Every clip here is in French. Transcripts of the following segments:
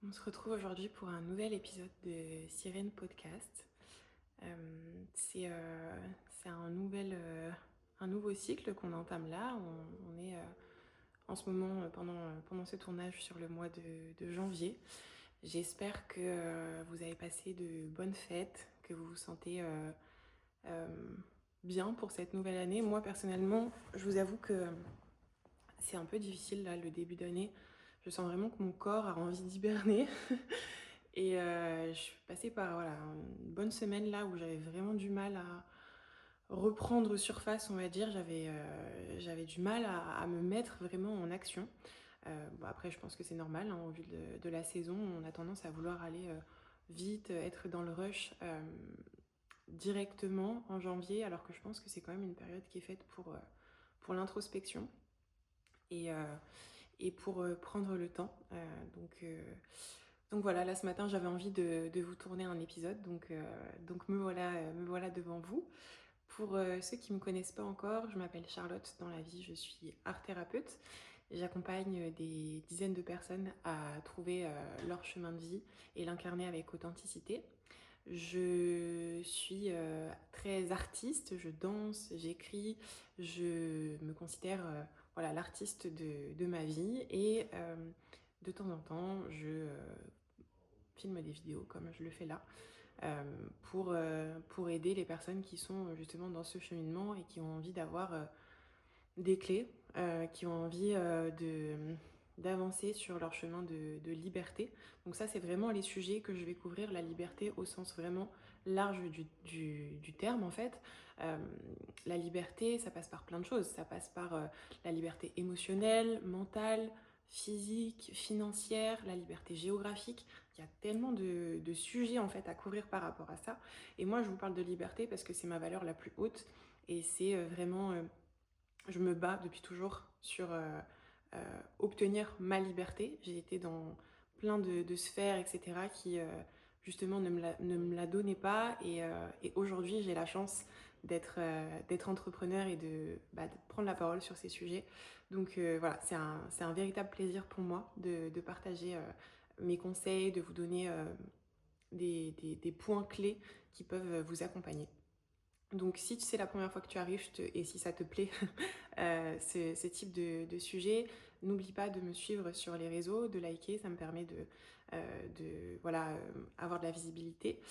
On se retrouve aujourd'hui pour un nouvel épisode de Sirène Podcast. C'est un nouveau cycle qu'on entame là. On est en ce moment pendant ce tournage sur le mois de janvier. J'espère que vous avez passé de bonnes fêtes, que vous vous sentez euh, bien pour cette nouvelle année. Moi personnellement, je vous avoue que c'est un peu difficile là, le début d'année. Je sens vraiment que mon corps a envie d'hiberner. Et je suis passée par voilà, une bonne semaine là où j'avais vraiment du mal à reprendre surface, on va dire. J'avais du mal à me mettre vraiment en action. Bon, après, je pense que c'est normal, hein, au vu de la saison. On a tendance à vouloir aller vite, être dans le rush directement en janvier, alors que je pense que c'est quand même une période qui est faite pour l'introspection et, euh, et pour prendre le temps. Donc voilà, là ce matin j'avais envie de vous tourner un épisode, donc me voilà devant vous. Pour ceux qui ne me connaissent pas encore, je m'appelle Charlotte dans la vie, je suis art thérapeute. J'accompagne des dizaines de personnes à trouver leur chemin de vie et l'incarner avec authenticité. Je suis très artiste, je danse, j'écris, je me considère voilà, l'artiste de ma vie et de temps en temps je filme des vidéos comme je le fais là pour aider les personnes qui sont justement dans ce cheminement et qui ont envie d'avoir des clés, qui ont envie d'avancer sur leur chemin de liberté. Donc ça, c'est vraiment les sujets que je vais couvrir, la liberté au sens vraiment large du terme en fait. Euh, la liberté, ça passe par plein de choses. Ça passe par la liberté émotionnelle, mentale, physique, financière, la liberté géographique. Il y a tellement de sujets en fait à couvrir par rapport à ça. Et moi, je vous parle de liberté parce que c'est ma valeur la plus haute et c'est vraiment je me bats depuis toujours sur obtenir ma liberté. J'ai été dans plein de sphères, etc., qui justement ne me la donnaient pas. Et aujourd'hui, j'ai la chance d'être entrepreneur et de prendre la parole sur ces sujets. Donc voilà, c'est un véritable plaisir pour moi de partager mes conseils, de vous donner des points clés qui peuvent vous accompagner. Donc si c'est la première fois que tu arrives et si ça te plaît, ce type de sujet, n'oublie pas de me suivre sur les réseaux, de liker, ça me permet voilà, avoir de la visibilité.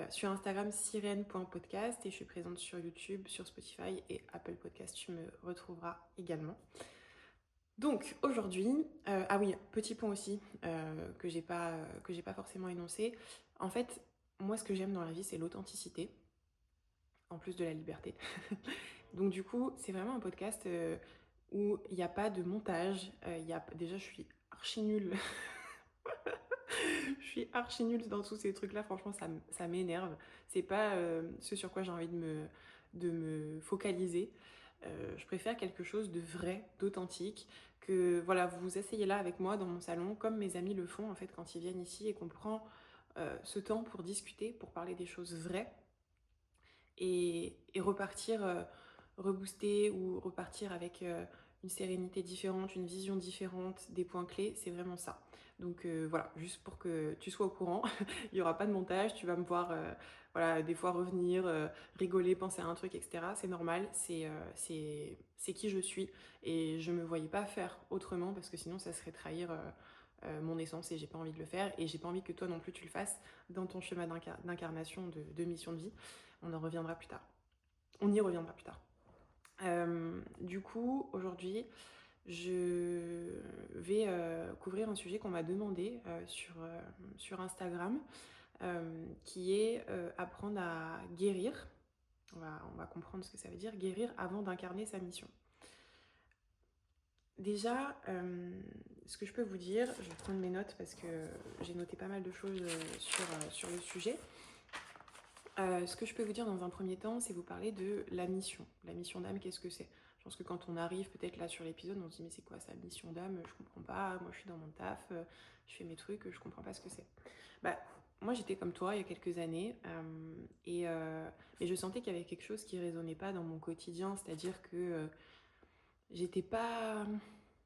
Sur Instagram, sirène.podcast et je suis présente sur YouTube, sur Spotify et Apple Podcast, tu me retrouveras également. Donc aujourd'hui, ah oui, petit point aussi que j'ai pas forcément énoncé. En fait, moi ce que j'aime dans la vie, c'est l'authenticité en plus de la liberté. Donc du coup, c'est vraiment un podcast où il n'y a pas de montage. Déjà, je suis archi nulle. Je suis archi nulle dans tous ces trucs-là. Franchement, ça m'énerve. C'est pas ce sur quoi j'ai envie de me focaliser. Je préfère quelque chose de vrai, d'authentique, que voilà, vous vous asseyez là avec moi dans mon salon, comme mes amis le font en fait quand ils viennent ici et qu'on prend ce temps pour discuter, pour parler des choses vraies et repartir rebooster ou repartir avec une sérénité différente, une vision différente, des points clés, c'est vraiment ça. Donc voilà, juste pour que tu sois au courant, il n'y aura pas de montage, tu vas me voir voilà, des fois revenir, rigoler, penser à un truc, etc. C'est normal, c'est qui je suis et je me voyais pas faire autrement parce que sinon ça serait trahir mon essence et j'ai pas envie de le faire et j'ai pas envie que toi non plus tu le fasses dans ton chemin d'incarnation, de mission de vie. On en reviendra plus tard. On y reviendra plus tard. Du coup, aujourd'hui, je vais couvrir un sujet qu'on m'a demandé sur Instagram, qui est apprendre à guérir. On va comprendre ce que ça veut dire, guérir avant d'incarner sa mission. Déjà, ce que je peux vous dire, je vais prendre mes notes parce que j'ai noté pas mal de choses sur le sujet. Ce que je peux vous dire dans un premier temps, c'est vous parler de la mission. La mission d'âme, qu'est-ce que c'est? Je pense que quand on arrive peut-être là sur l'épisode, on se dit mais c'est quoi ça, mission d'âme? Je comprends pas, moi je suis dans mon taf, je fais mes trucs, je comprends pas ce que c'est. Bah, moi j'étais comme toi il y a quelques années et je sentais qu'il y avait quelque chose qui résonnait pas dans mon quotidien, c'est-à-dire que j'étais pas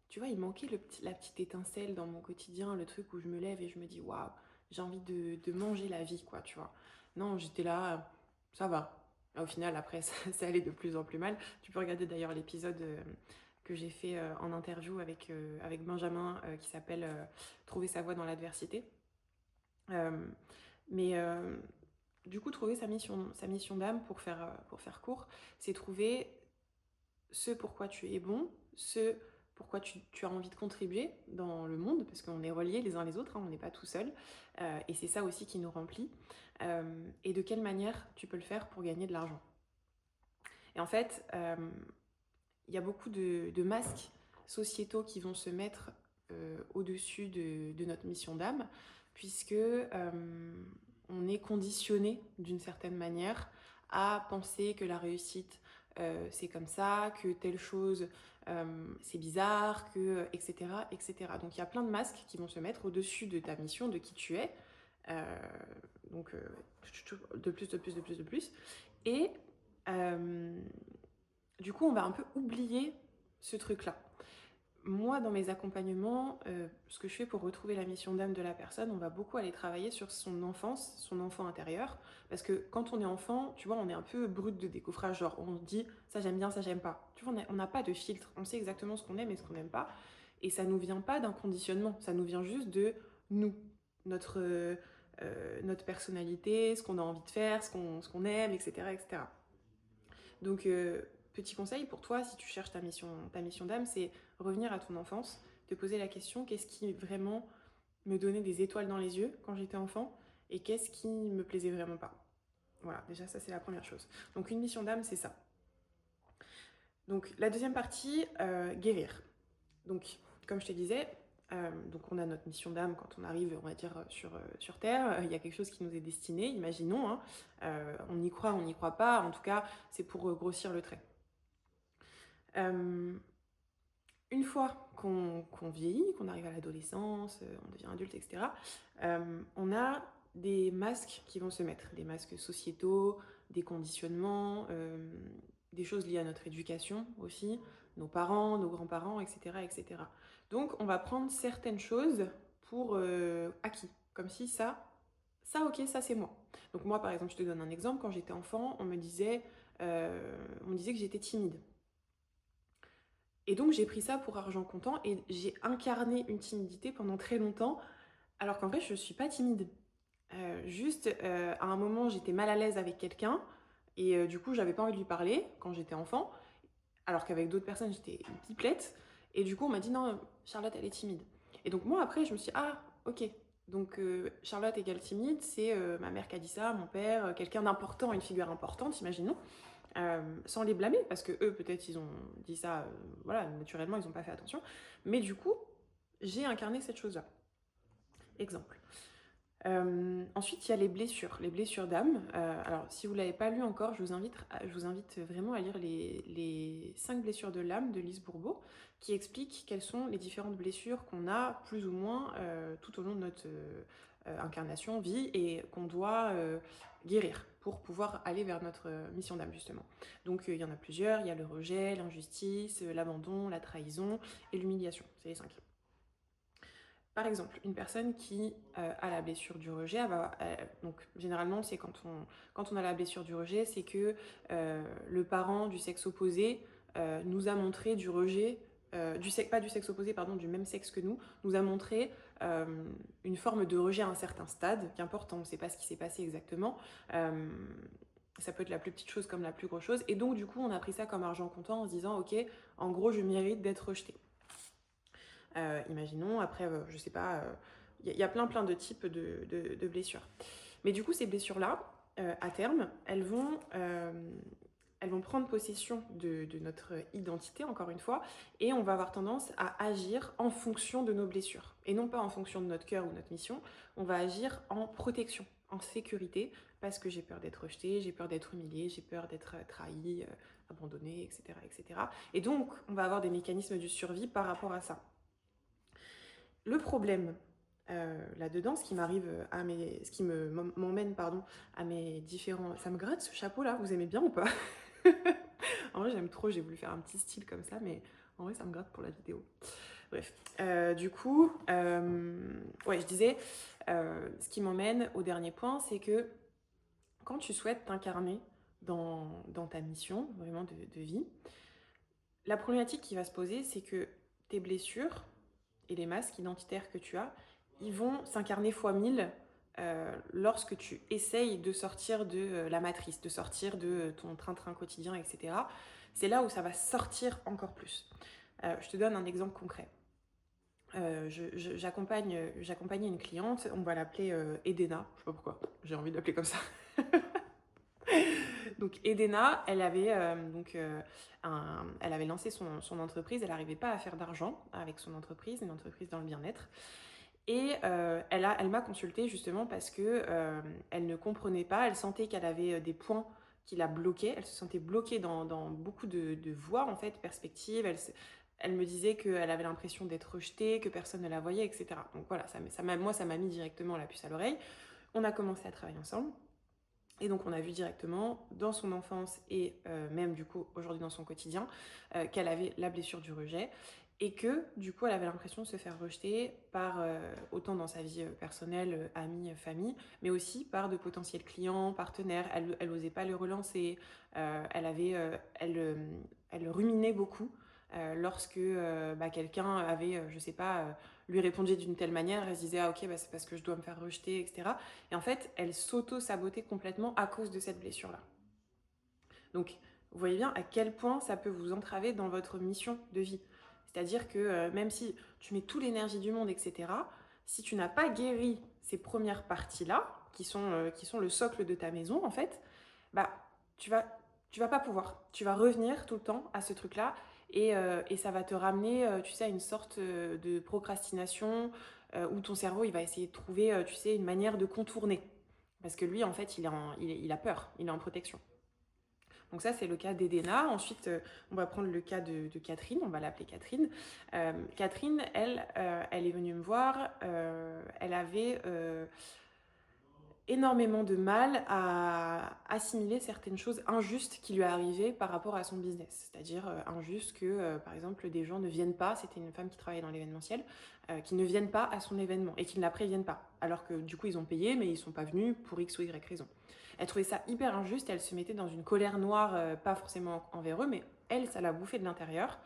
tu vois, il manquait la petite étincelle dans mon quotidien, le truc où je me lève et je me dis, waouh, j'ai envie de manger la vie, quoi, tu vois. Non, j'étais là, ça va. Au final, après, ça allait de plus en plus mal. Tu peux regarder d'ailleurs l'épisode que j'ai fait en interview avec Benjamin qui s'appelle Trouver sa voie dans l'adversité. Euh, mais du coup, trouver sa mission d'âme, pour faire court, c'est trouver ce pourquoi tu es bon, ce pourquoi tu as envie de contribuer dans le monde, parce qu'on est reliés les uns les autres, hein, on n'est pas tout seul, et c'est ça aussi qui nous remplit, et de quelle manière tu peux le faire pour gagner de l'argent. Et en fait, il y a beaucoup de masques sociétaux qui vont se mettre au-dessus de notre mission d'âme, puisque on est conditionné d'une certaine manière à penser que la réussite c'est comme ça, que telle chose c'est bizarre, que etc. etc. Donc il y a plein de masques qui vont se mettre au-dessus de ta mission, de qui tu es, euh, donc de plus, de plus, de plus, de plus. Et euh, du coup, on va un peu oublier ce truc-là. Moi, dans mes accompagnements, ce que je fais pour retrouver la mission d'âme de la personne, on va beaucoup aller travailler sur son enfance, son enfant intérieur. Parce que quand on est enfant, tu vois, on est un peu brut de décoffrage. Genre, on se dit, ça j'aime bien, ça j'aime pas. Tu vois, on n'a pas de filtre. On sait exactement ce qu'on aime et ce qu'on n'aime pas. Et ça nous vient pas d'un conditionnement. Ça nous vient juste de nous, notre, notre personnalité, ce qu'on a envie de faire, ce qu'on aime, etc., etc. Donc, petit conseil pour toi, si tu cherches ta mission d'âme, c'est revenir à ton enfance, te poser la question, qu'est-ce qui vraiment me donnait des étoiles dans les yeux quand j'étais enfant et qu'est-ce qui me plaisait vraiment pas. Voilà, déjà ça c'est la première chose. Donc une mission d'âme, c'est ça. Donc la deuxième partie, guérir. Donc comme je te disais, donc on a notre mission d'âme quand on arrive, on va dire, sur Terre. Il y a quelque chose qui nous est destiné, imaginons. Hein. On y croit, on n'y croit pas. En tout cas, c'est pour grossir le trait. Une fois qu'on vieillit, qu'on arrive à l'adolescence, on devient adulte, etc., on a des masques qui vont se mettre, des masques sociétaux, des conditionnements, des choses liées à notre éducation aussi, nos parents, nos grands-parents, etc., etc. Donc on va prendre certaines choses pour acquis, comme si ça ok, ça c'est moi. Donc moi par exemple, je te donne un exemple, quand j'étais enfant, on me disait que j'étais timide. Et donc j'ai pris ça pour argent comptant et j'ai incarné une timidité pendant très longtemps, alors qu'en vrai je suis pas timide. À un moment j'étais mal à l'aise avec quelqu'un et du coup j'avais pas envie de lui parler quand j'étais enfant, alors qu'avec d'autres personnes j'étais une pipelette. Et du coup on m'a dit non, Charlotte elle est timide. Et donc moi après je me suis dit ah ok. Donc Charlotte égale timide, c'est ma mère qui a dit ça, mon père, quelqu'un d'important, une figure importante, imaginons. Sans les blâmer, parce que eux, peut-être, ils ont dit ça, voilà, naturellement, ils n'ont pas fait attention. Mais du coup, j'ai incarné cette chose-là. Exemple. Ensuite, il y a les blessures d'âme. Alors, si vous ne l'avez pas lu encore, je vous invite vraiment à lire les 5 blessures de l'âme de Lise Bourbeau, qui expliquent quelles sont les différentes blessures qu'on a plus ou moins tout au long de notre incarnation, vie, et qu'on doit guérir pour pouvoir aller vers notre mission d'âme, justement. Donc, il y en a plusieurs. Il y a le rejet, l'injustice, l'abandon, la trahison et l'humiliation. C'est les 5. Par exemple, une personne qui a la blessure du rejet, donc généralement c'est quand on a la blessure du rejet, c'est que le parent du sexe opposé nous a montré du rejet, pas du sexe opposé, pardon, du même sexe que nous a montré euh, une forme de rejet à un certain stade, qu'importe, on ne sait pas ce qui s'est passé exactement. Ça peut être la plus petite chose comme la plus grosse chose, et donc du coup on a pris ça comme argent comptant en se disant ok, en gros je mérite d'être rejeté. Imaginons, après, je sais pas, y a plein de types de blessures. Mais du coup, ces blessures-là, à terme, elles vont prendre possession de notre identité, encore une fois, et on va avoir tendance à agir en fonction de nos blessures, et non pas en fonction de notre cœur ou notre mission. On va agir en protection, en sécurité, parce que j'ai peur d'être rejeté, j'ai peur d'être humilié, j'ai peur d'être trahi, abandonné, etc., etc. Et donc, on va avoir des mécanismes de survie par rapport à ça. Le problème là-dedans, ce qui m'emmène à mes différents... Ça me gratte ce chapeau-là, vous aimez bien ou pas? En vrai, j'aime trop, j'ai voulu faire un petit style comme ça, mais en vrai, ça me gratte pour la vidéo. Bref. Du coup, ouais, je disais, ce qui m'emmène au dernier point, c'est que quand tu souhaites t'incarner dans ta mission, vraiment de vie, la problématique qui va se poser, c'est que tes blessures et les masques identitaires que tu as, ils vont s'incarner fois 1000 lorsque tu essayes de sortir de la matrice, de sortir de ton train-train quotidien, etc. C'est là où ça va sortir encore plus. Je te donne un exemple concret. J'accompagnais une cliente, on va l'appeler Edena, je sais pas pourquoi, j'ai envie de l'appeler comme ça. Donc Edena, elle avait lancé son entreprise, elle n'arrivait pas à faire d'argent avec son entreprise, une entreprise dans le bien-être. Et elle m'a consultée justement parce que elle ne comprenait pas, elle sentait qu'elle avait des points qui la bloquaient, elle se sentait bloquée dans beaucoup de voies en fait, perspectives. Elle me disait qu'elle avait l'impression d'être rejetée, que personne ne la voyait, etc. Donc voilà, moi ça m'a mis directement la puce à l'oreille. On a commencé à travailler ensemble. Et donc on a vu directement dans son enfance et même du coup aujourd'hui dans son quotidien qu'elle avait la blessure du rejet et que du coup elle avait l'impression de se faire rejeter par autant dans sa vie personnelle, amis, famille, mais aussi par de potentiels clients, partenaires. Elle osait pas le relancer, elle ruminait beaucoup. Lorsque quelqu'un avait, je sais pas, lui répondait d'une telle manière, elle se disait ah ok bah, c'est parce que je dois me faire rejeter, etc. Et en fait, elle s'auto-sabotait complètement à cause de cette blessure-là. Donc, vous voyez bien à quel point ça peut vous entraver dans votre mission de vie. C'est-à-dire que même si tu mets toute l'énergie du monde, etc., si tu n'as pas guéri ces premières parties-là, qui sont le socle de ta maison, en fait, bah, tu vas, tu vas pas pouvoir. Tu vas revenir tout le temps à ce truc-là et ça va te ramener, tu sais, à une sorte de procrastination où ton cerveau, il va essayer de trouver, tu sais, une manière de contourner. Parce que lui, en fait, il a peur, il est en protection. Donc ça, c'est le cas d'Edena. Ensuite, on va prendre le cas de Catherine, on va l'appeler Catherine. Catherine, elle est venue me voir, elle avait énormément de mal à assimiler certaines choses injustes qui lui arrivaient par rapport à son business. C'est-à-dire injuste que, par exemple, des gens ne viennent pas, c'était une femme qui travaillait dans l'événementiel, qui ne viennent pas à son événement et qui ne la préviennent pas. Alors que du coup, ils ont payé, mais ils ne sont pas venus pour X ou Y raison. Elle trouvait ça hyper injuste, elle se mettait dans une colère noire, pas forcément envers eux, mais elle, ça l'a bouffée de l'intérieur.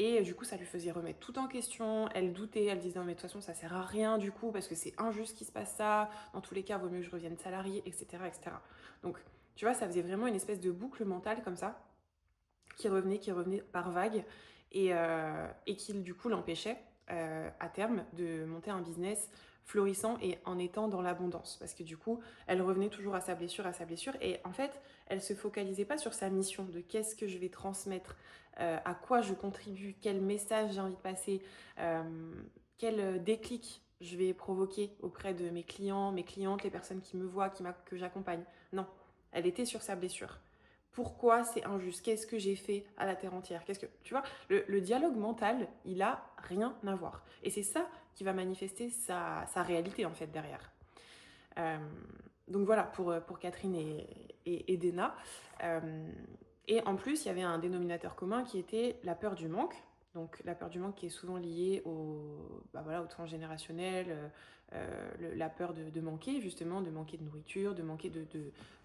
Et du coup, ça lui faisait remettre tout en question. Elle doutait, elle disait non, mais de toute façon, ça sert à rien du coup, parce que c'est injuste qu'il se passe ça. Dans tous les cas, vaut mieux que je revienne salarié, etc., etc. Donc, tu vois, ça faisait vraiment une espèce de boucle mentale comme ça, qui revenait par vague, et qui du coup l'empêchait à terme de monter un business florissant et en étant dans l'abondance. Parce que du coup, elle revenait toujours à sa blessure, et en fait, elle se focalisait pas sur sa mission de qu'est-ce que je vais transmettre, à quoi je contribue, quel message j'ai envie de passer, quel déclic je vais provoquer auprès de mes clients, mes clientes, les personnes qui me voient, que j'accompagne. Non, elle était sur sa blessure. Pourquoi c'est injuste? Qu'est-ce que j'ai fait à la terre entière? Qu'est-ce que tu vois, le dialogue mental, il a rien à voir. Et c'est ça qui va manifester sa réalité en fait derrière. Euh, donc voilà pour Catherine et Dena. Et en plus, il y avait un dénominateur commun qui était la peur du manque. Donc la peur du manque qui est souvent liée au transgénérationnel, la peur de manquer justement, de manquer de nourriture, de manquer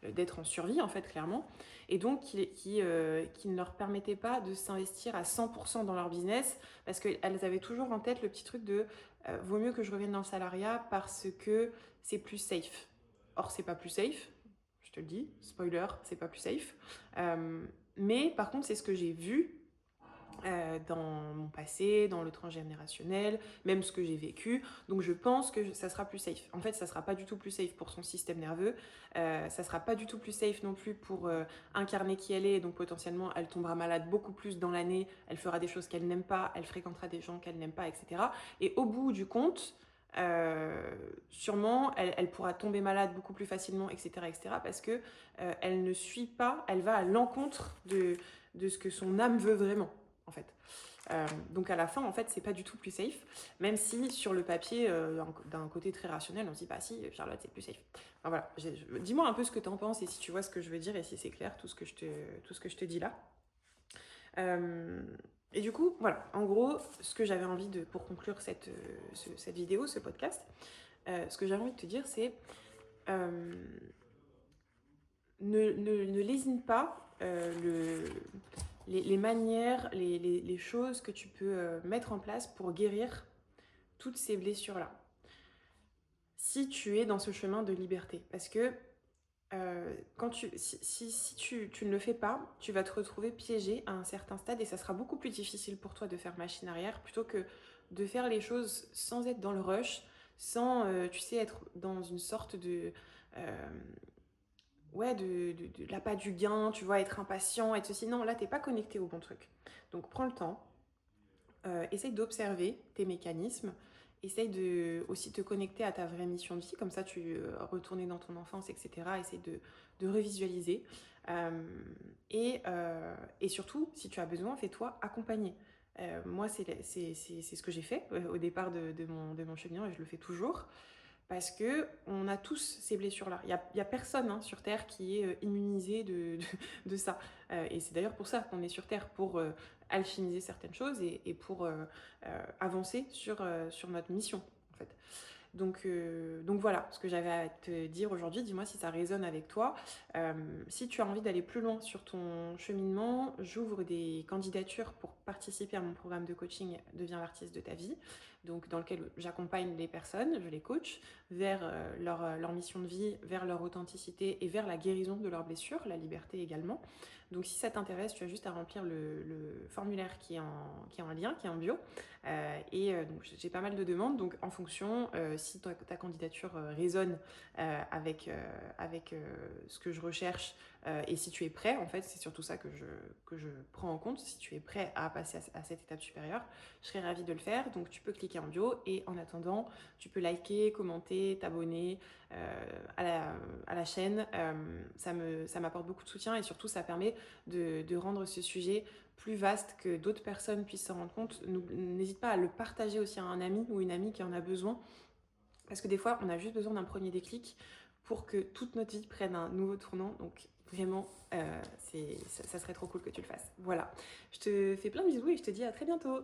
d'être en survie en fait clairement. Et donc qui ne leur permettait pas de s'investir à 100% dans leur business parce qu'elles avaient toujours en tête le petit truc de vaut mieux que je revienne dans le salariat parce que c'est plus safe. Or, c'est pas plus safe, je te le dis, spoiler, c'est pas plus safe. Mais par contre, c'est ce que j'ai vu dans mon passé, dans le transgénérationnel, même ce que j'ai vécu. Donc je pense que ça sera plus safe. En fait, ça sera pas du tout plus safe pour son système nerveux. Ça sera pas du tout plus safe non plus pour incarner qui elle est. Donc potentiellement, elle tombera malade beaucoup plus dans l'année. Elle fera des choses qu'elle n'aime pas. Elle fréquentera des gens qu'elle n'aime pas, etc. Et au bout du compte, sûrement, elle pourra tomber malade beaucoup plus facilement, etc., etc. Parce que elle ne suit pas, elle va à l'encontre de ce que son âme veut vraiment en fait. Donc à la fin, en fait, c'est pas du tout plus safe, même si sur le papier, d'un côté très rationnel, on se dit bah si, Charlotte, c'est plus safe. Enfin, voilà, dis-moi un peu ce que tu en penses et si tu vois ce que je veux dire et si c'est clair tout ce que je te dis là. Et du coup, voilà, en gros, ce que j'avais envie de, pour conclure cette vidéo, ce podcast, ce que j'avais envie de te dire, c'est euh, ne lésine pas les manières, les choses que tu peux mettre en place pour guérir toutes ces blessures-là. Si tu es dans ce chemin de liberté, parce que si tu ne le fais pas, tu vas te retrouver piégé à un certain stade et ça sera beaucoup plus difficile pour toi de faire machine arrière plutôt que de faire les choses sans être dans le rush, sans, tu sais, être dans une sorte euh, ouais, de l'appât du gain, tu vois, être impatient, être ceci. Non, là, t'es pas connecté au bon truc. Donc, prends le temps, essaye d'observer tes mécanismes, essaye de aussi te connecter à ta vraie mission de vie, comme ça tu retourner dans ton enfance, etc. Essaye de revisualiser. Euh, et surtout, si tu as besoin, fais-toi accompagner. Moi, c'est ce que j'ai fait au départ de mon cheminement et je le fais toujours. Parce que on a tous ces blessures-là. Il y a personne hein, sur Terre qui est immunisé de ça. Et c'est d'ailleurs pour ça qu'on est sur Terre, pour alchimiser certaines choses et pour avancer sur notre mission, en fait. Donc voilà ce que j'avais à te dire aujourd'hui. Dis-moi si ça résonne avec toi. Si tu as envie d'aller plus loin sur ton cheminement, j'ouvre des candidatures pour participer à mon programme de coaching Deviens l'artiste de ta vie, donc dans lequel j'accompagne les personnes, je les coach vers leur mission de vie, vers leur authenticité et vers la guérison de leurs blessures, la liberté également. Donc si ça t'intéresse, tu as juste à remplir le formulaire qui est en lien, qui est en bio. Donc j'ai pas mal de demandes, donc en fonction, si ta candidature résonne avec ce que je recherche et si tu es prêt, en fait, c'est surtout ça que je prends en compte. Si tu es prêt à passer à cette étape supérieure, je serais ravie de le faire. Donc tu peux cliquer en bio et en attendant, tu peux liker, commenter, t'abonner à la chaîne. Ça m'apporte beaucoup de soutien et surtout ça permet de rendre ce sujet plus vaste, que d'autres personnes puissent s'en rendre compte. N'hésite pas à le partager aussi à un ami ou une amie qui en a besoin. Parce que des fois, on a juste besoin d'un premier déclic pour que toute notre vie prenne un nouveau tournant. Donc vraiment, ça serait trop cool que tu le fasses. Voilà. Je te fais plein de bisous et je te dis à très bientôt.